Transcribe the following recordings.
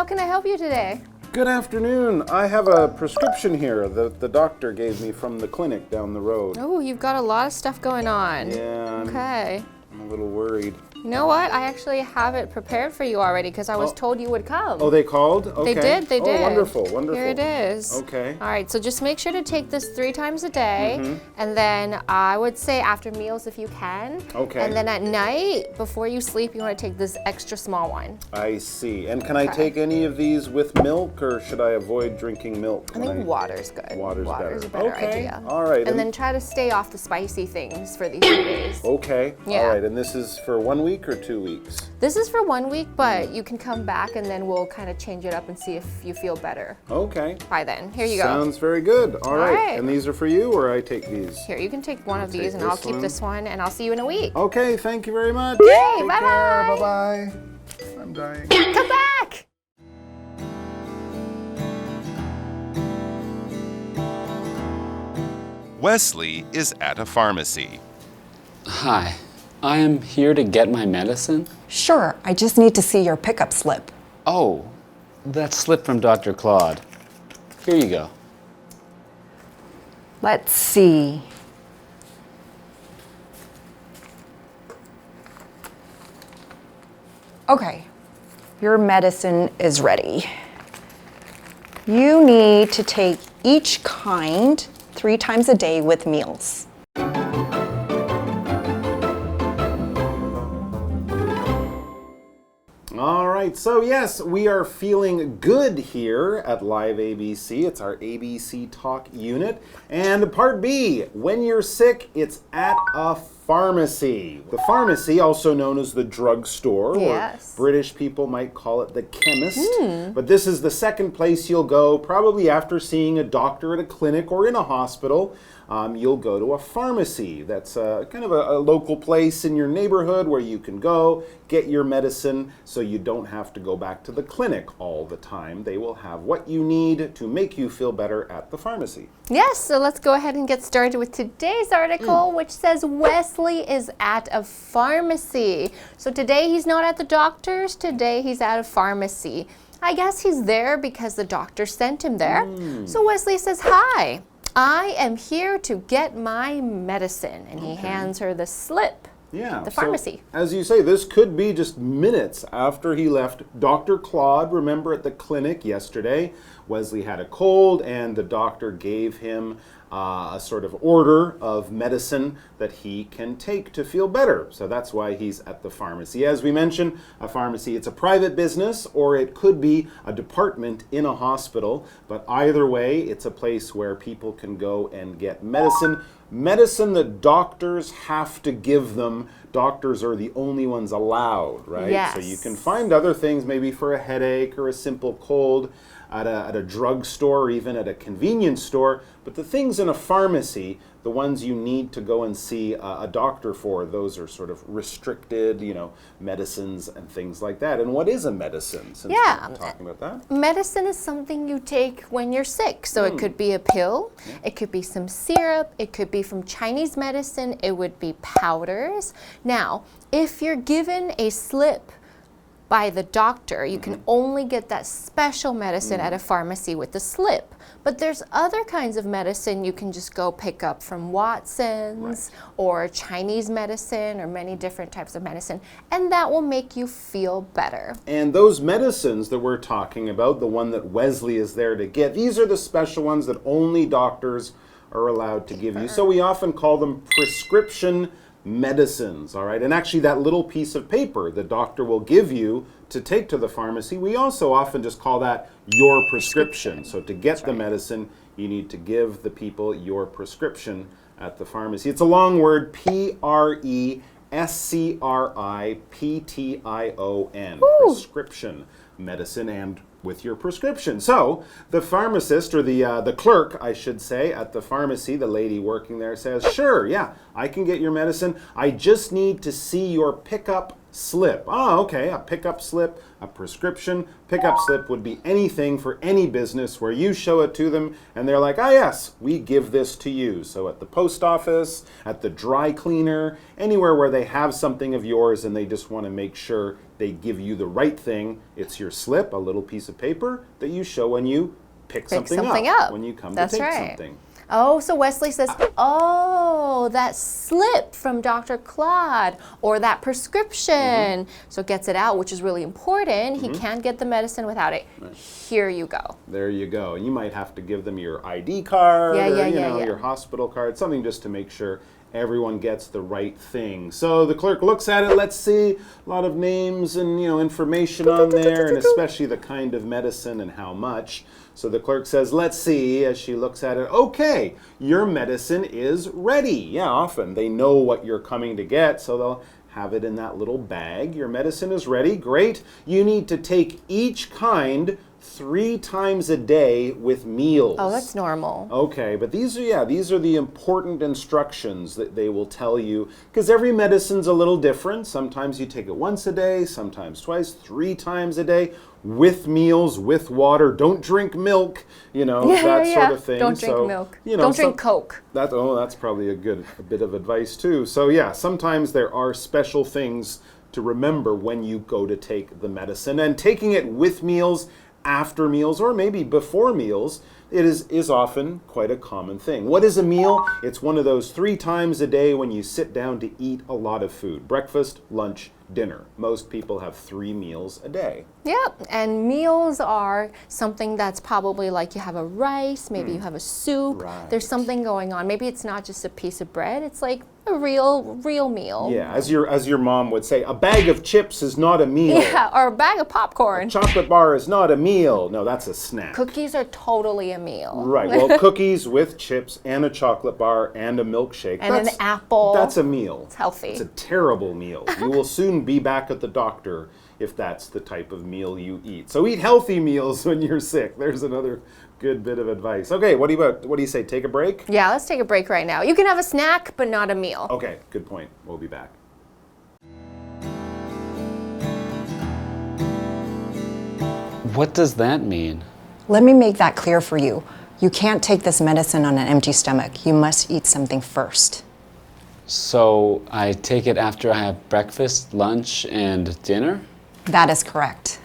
How can I help you today? Good afternoon. I have a prescription here that the doctor gave me from the clinic down the road. Oh, you've got a lot of stuff going on. Yeah. Okay. I'm a little worried. You know what? I actually have it prepared for you already because I was told you would come. Oh, they called? Okay. They did. Oh, wonderful, wonderful. Here it is. Okay. All right, so just make sure to take this 3 times a day, and then I would say after meals if you can. Okay. And then at night, before you sleep, you want to take this extra small one. I see. And can I take any of these with milk, or should I avoid drinking milk? I think water's good. Water's a better. better Okay. idea. All right. And then try to stay off the spicy things for these 3 days. Okay. Yeah. All right. And this is for 1 week or 2 weeks? This is for 1 week, but you can come back and then we'll kind of change it up and see if you feel better. Okay. By then. Here you go. Sounds very good. All right. right. And these are for you, or I take these? Here, you can take one of these and this I'll keep one. this one and I'll see you in a week. Okay. Thank you very much. Yay, Take bye-bye. care. Bye-bye. I'm dying. Come back! Wesley is at a pharmacy. Hi, I am here to get my medicine. Sure, I just need to see your pickup slip. Oh, that slip from Dr. Claude. Here you go. Let's see. Okay, your medicine is ready. You need to take each kind 3 times a day with meals. All right, so yes, we are feeling good here at Live ABC. It's our ABC Talk unit. And part B, when you're sick, it's at a pharmacy. The pharmacy, also known as the drugstore, Yes. or British people might call it the chemist. But this is the second place you'll go, probably after seeing a doctor at a clinic or in a hospital. You'll go to a pharmacy. That's kind of a local place in your neighborhood where you can go, get your medicine, so you don't have to go back to the clinic all the time. They will have what you need to make you feel better at the pharmacy. Yes, so let's go ahead and get started with today's article, which says Wesley is at a pharmacy. So today he's not at the doctor's, today he's at a pharmacy. I guess he's there because the doctor sent him there. So Wesley says, "Hi, I am here to get my medicine," and he hands her the slip. Yeah, The so, pharmacy. as you say, this could be just minutes after he left Dr. Claude. Remember at the clinic yesterday, Wesley had a cold and the doctor gave him a sort of order of medicine that he can take to feel better. So that's why he's at the pharmacy. As we mentioned, a pharmacy, it's a private business or it could be a department in a hospital. But either way, it's a place where people can go and get medicine. Medicine that doctors have to give them. Doctors are the only ones allowed, right? Yes. So you can find other things, maybe for a headache or a simple cold at a drugstore or even at a convenience store. But the things in a pharmacy, the ones you need to go and see a doctor for, those are sort of restricted, medicines and things like that. And what is a medicine, since we're talking about that? Medicine is something you take when you're sick. So it could be a pill, it could be some syrup, it could be from Chinese medicine, it would be powders. Now, if you're given a slip by the doctor, you can only get that special medicine at a pharmacy with the slip. But there's other kinds of medicine you can just go pick up from Watson's or Chinese medicine or many different types of medicine, and that will make you feel better. And those medicines that we're talking about, the one that Wesley is there to get, these are the special ones that only doctors are allowed to give you. So we often call them prescription medicines, all right? And actually that little piece of paper the doctor will give you to take to the pharmacy, we also often just call that your prescription. So to get the medicine, you need to give the people your prescription at the pharmacy. It's a long word, Prescription, prescription medicine, and with your prescription. So the pharmacist, or the clerk, I should say, at the pharmacy, the lady working there says, "Sure, yeah, I can get your medicine. I just need to see your pickup slip. Ah, okay, a pickup slip, a prescription. Pickup slip would be anything for any business where you show it to them and they're like, ah, yes, we give this to you. So at the post office, at the dry cleaner, anywhere where they have something of yours and they just want to make sure they give you the right thing, it's your slip, a little piece of paper that you show when you pick something up, when you come to take something. Oh, so Wesley says, oh, that slip from Dr. Claude or that prescription. So gets it out, which is really important. He can't get the medicine without it. Right. Here you go. There you go. You might have to give them your ID card or your hospital card, something just to make sure everyone gets the right thing. So the clerk looks at it. Let's see, a lot of names and information on there, and especially the kind of medicine and how much. So the clerk says, let's see, as she looks at it, okay, your medicine is ready. Yeah, often they know what you're coming to get, so they'll have it in that little bag. Your medicine is ready. Great. You need to take each kind 3 times a day with meals. Oh, that's normal. Okay, but these are the important instructions that they will tell you, because every medicine's a little different. Sometimes you take it once a day, sometimes twice, 3 times a day, with meals, with water. Don't drink milk, that sort of thing. Don't drink milk. Don't drink Coke. That's probably a bit of advice too. So yeah, sometimes there are special things to remember when you go to take the medicine, and taking it with meals, after meals, or maybe before meals, it is often quite a common thing. What is a meal? It's one of those 3 times a day when you sit down to eat a lot of food. Breakfast, lunch, dinner. Most people have 3 meals a day. Yep, and meals are something that's probably like you have a rice, maybe you have a soup. Right. There's something going on. Maybe it's not just a piece of bread. It's like a real meal. Yeah, as your mom would say, a bag of chips is not a meal. Yeah, or a bag of popcorn. A chocolate bar is not a meal. No, that's a snack. Cookies are totally a meal. Right. Well, cookies with chips and a chocolate bar and a milkshake. And an apple. That's a meal. It's healthy. It's a terrible meal. You will soon be back at the doctor if that's the type of meal you eat. So eat healthy meals when you're sick. There's another good bit of advice. Okay, what do you say? Take a break? Yeah, let's take a break right now. You can have a snack, but not a meal. Okay, good point. We'll be back. What does that mean? Let me make that clear for you. You can't take this medicine on an empty stomach. You must eat something first. So I take it after I have breakfast, lunch, and dinner? That is correct.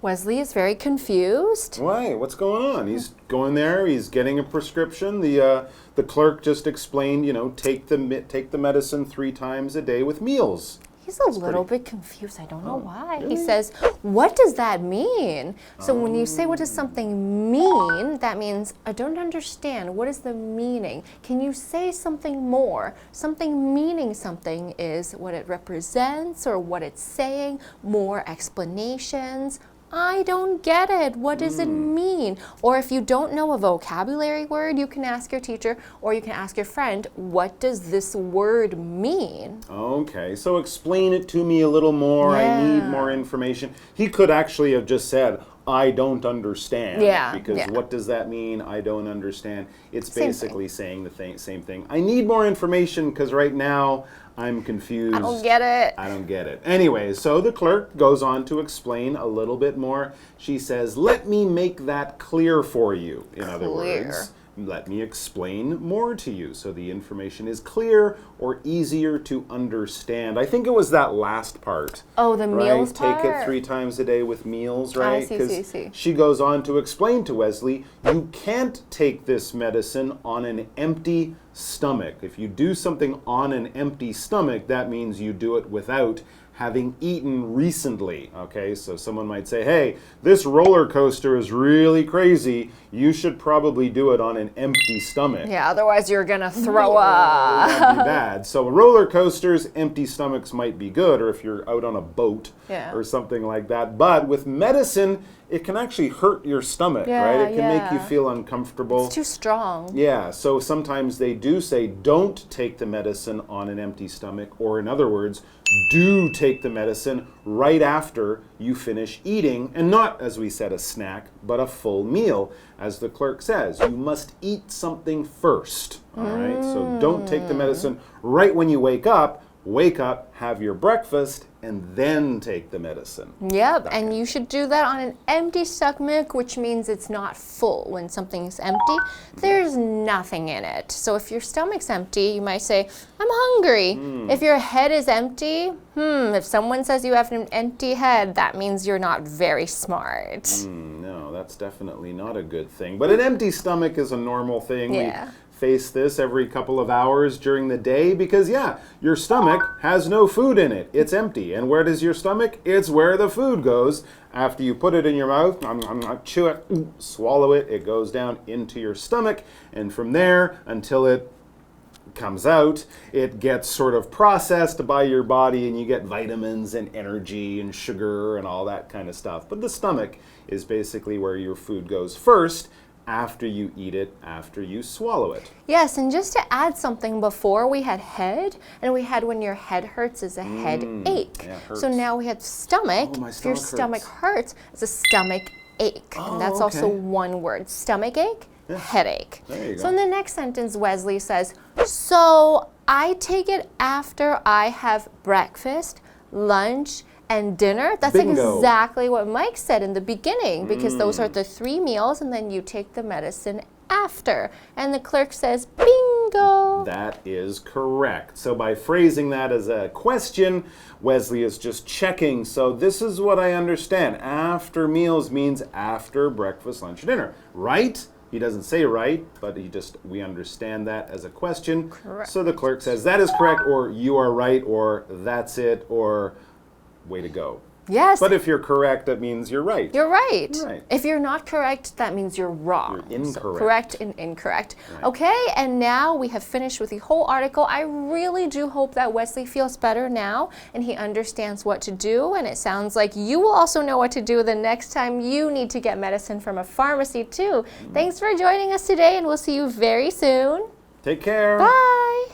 Wesley is very confused. Why? What's going on? He's going there. He's getting a prescription. The clerk just explained, take the medicine 3 times a day with meals. He's a little bit confused. I don't know why. Really? He says, what does that mean? So when you say, what does something mean, that means, I don't understand. What is the meaning? Can you say something more? Something meaning something is what it represents or what it's saying, more explanations. I don't get it. What does it mean? Or if you don't know a vocabulary word, you can ask your teacher or you can ask your friend, what does this word mean? Okay, so explain it to me a little more. I need more information. He could actually have just said, I don't understand. Yeah. Because what does that mean? I don't understand. It's basically saying the same thing. I need more information because right now I'm confused. I don't get it. I don't get it. Anyway, so the clerk goes on to explain a little bit more. She says, let me make that clear for you. In other words, let me explain more to you so the information is clear or easier to understand. I think it was that last part. Oh, the meals part? Take it 3 times a day with meals, right? See. She goes on to explain to Wesley, you can't take this medicine on an empty stomach. If you do something on an empty stomach, that means you do it without having eaten recently. Okay, so someone might say, hey, this roller coaster is really crazy. You should probably do it on an empty stomach. Yeah, otherwise you're gonna throw up. That'd be bad. So roller coasters, empty stomachs might be good, or if you're out on a boat or something like that. But with medicine, it can actually hurt your stomach, right? It can make you feel uncomfortable. It's too strong. Yeah, so sometimes they do say don't take the medicine on an empty stomach, or in other words, do take the medicine right after you finish eating, and not, as we said, a snack, but a full meal. As the clerk says, you must eat something first. All right, so don't take the medicine right when you wake up, have your breakfast, and then take the medicine. Yep, and you should do that on an empty stomach, which means it's not full. When something's empty, there's nothing in it. So if your stomach's empty, you might say, I'm hungry. If your head is empty, if someone says you have an empty head, that means you're not very smart. No, that's definitely not a good thing. But an empty stomach is a normal thing. Yeah. We face this every couple of hours during the day because, yeah, your stomach has no food in it. It's empty. And where does your stomach? It's where the food goes. After you put it in your mouth, chew it, swallow it, it goes down into your stomach. And from there, until it comes out, it gets sort of processed by your body and you get vitamins and energy and sugar and all that kind of stuff. But the stomach is basically where your food goes first, after you eat it, after you swallow it. Yes, and just to add something, before we had head, and we had when your head hurts is a headache. Yeah, it hurts. So now we have stomach. Oh, my if your stomach stomach hurts, it's a stomach ache. And that's also one word. Stomach ache, headache. There you go. So in the next sentence, Wesley says, so I take it after I have breakfast, lunch, and dinner. That's Bingo. exactly what Mike said in the beginning, because those are the 3 meals, and then you take the medicine after. And the clerk says, bingo. That is correct. So by phrasing that as a question, Wesley is just checking. So this is what I understand. After meals means after breakfast, lunch, dinner. Right? He doesn't say right, but we understand that as a question. Correct. So the clerk says that is correct, or you are right, or that's it, or way to go. Yes. But if you're correct, that means you're right. You're right. Right. If you're not correct, that means you're wrong. You're incorrect. So correct and incorrect. Right. Okay, and now we have finished with the whole article. I really do hope that Wesley feels better now and he understands what to do. And it sounds like you will also know what to do the next time you need to get medicine from a pharmacy too. Thanks for joining us today, and we'll see you very soon. Take care. Bye.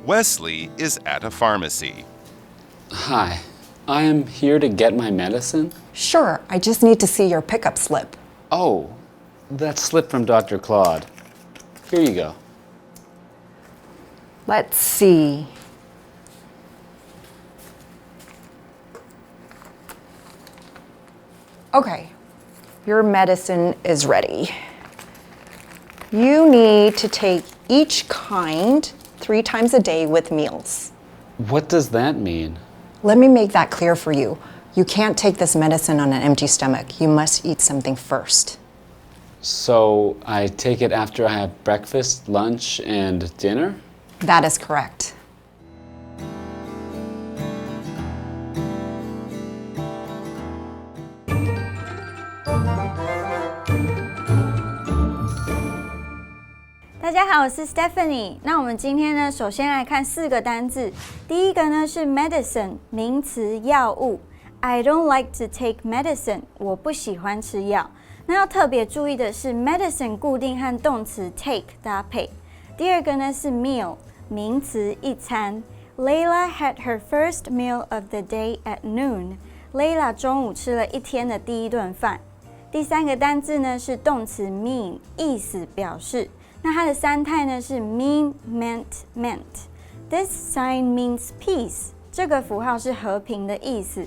Wesley is at a pharmacy. Hi, I am here to get my medicine. Sure, I just need to see your pickup slip. Oh, that slip from Dr. Claude. Here you go. Let's see. Okay, your medicine is ready. You need to take each kind 3 times a day with meals. What does that mean? Let me make that clear for you. You can't take this medicine on an empty stomach. You must eat something first. So I take it after I have breakfast, lunch, and dinner? That is correct. Hello， 大家好，我是 Stephanie。那我们今天呢，首先来看4个单字。第一个呢是 medicine， 名词，药物。I don't like to take medicine， 我不喜欢吃药。那要特别注意的是 medicine 固定和动词 take 搭配。第二个呢是 meal， 名词，一餐。Layla had her first meal of the day at noon。Layla 中午吃了一天的第一顿饭。第3个单字呢是动词 mean， 意思表示。那它的3态呢是 mean, meant, meant. This sign means peace. 这个符号是和平的意思。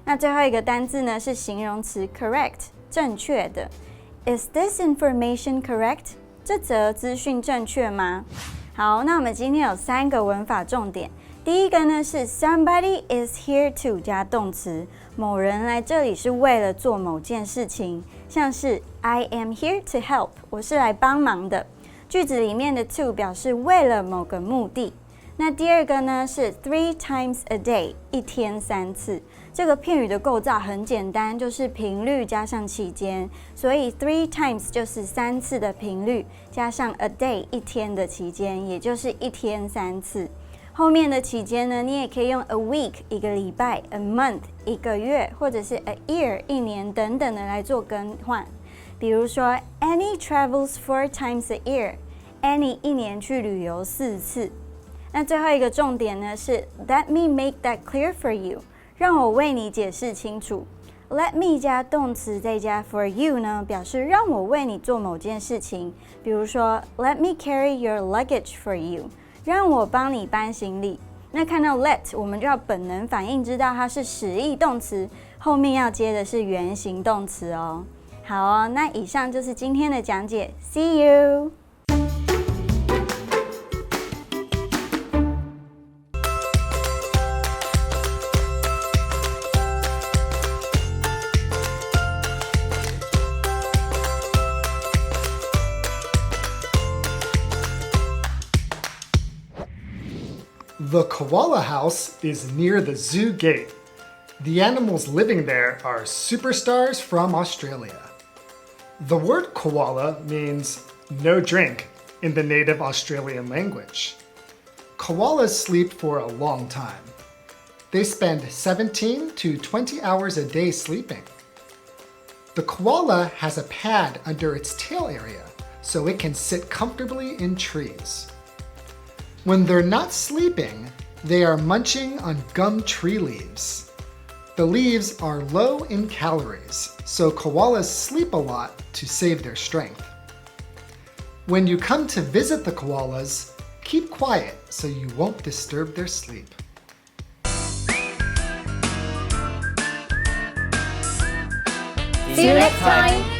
那最后一个单字呢是形容词 correct， 正确的。Is this information correct? 这则资讯正确吗？好，那我们今天有3个文法重点。第一个呢是 somebody is here to 加动词，某人来这里是为了做某件事情，像是 I am here to help， 我是来帮忙的。句子里面的 to 表示为了某个目的。那第二个呢是 3 times a day， 一天3次。这个片语的构造很简单，就是频率加上期间，所以 3 times 就是3次的频率，加上 a day 一天的期间，也就是一天3次。后面的期间呢，你也可以用 a week 一个礼拜 ，a month 一个月，或者是 a year 一年等等的来做更换。比如说 Annie travels 4 times a year，Annie 一年去旅游4次。那最后一个重点呢是 Let me make that clear for you， 让我为你解释清楚。Let me 加动词再加 for you 呢，表示让我为你做某件事情。比如说 Let me carry your luggage for you， 让我帮你搬行李。那看到 let， 我们就要本能反应知道它是实义动词，后面要接的是原形动词哦。好哦，那以上就是今天的讲解 ，See you。The koala house is near the zoo gate. The animals living there are superstars from Australia. The word koala means no drink in the native Australian language. Koalas sleep for a long time. They spend 17 to 20 hours a day sleeping. The koala has a pad under its tail area, so it can sit comfortably in trees. When they're not sleeping, they are munching on gum tree leaves. The leaves are low in calories, so koalas sleep a lot to save their strength. When you come to visit the koalas, keep quiet so you won't disturb their sleep. See you next time!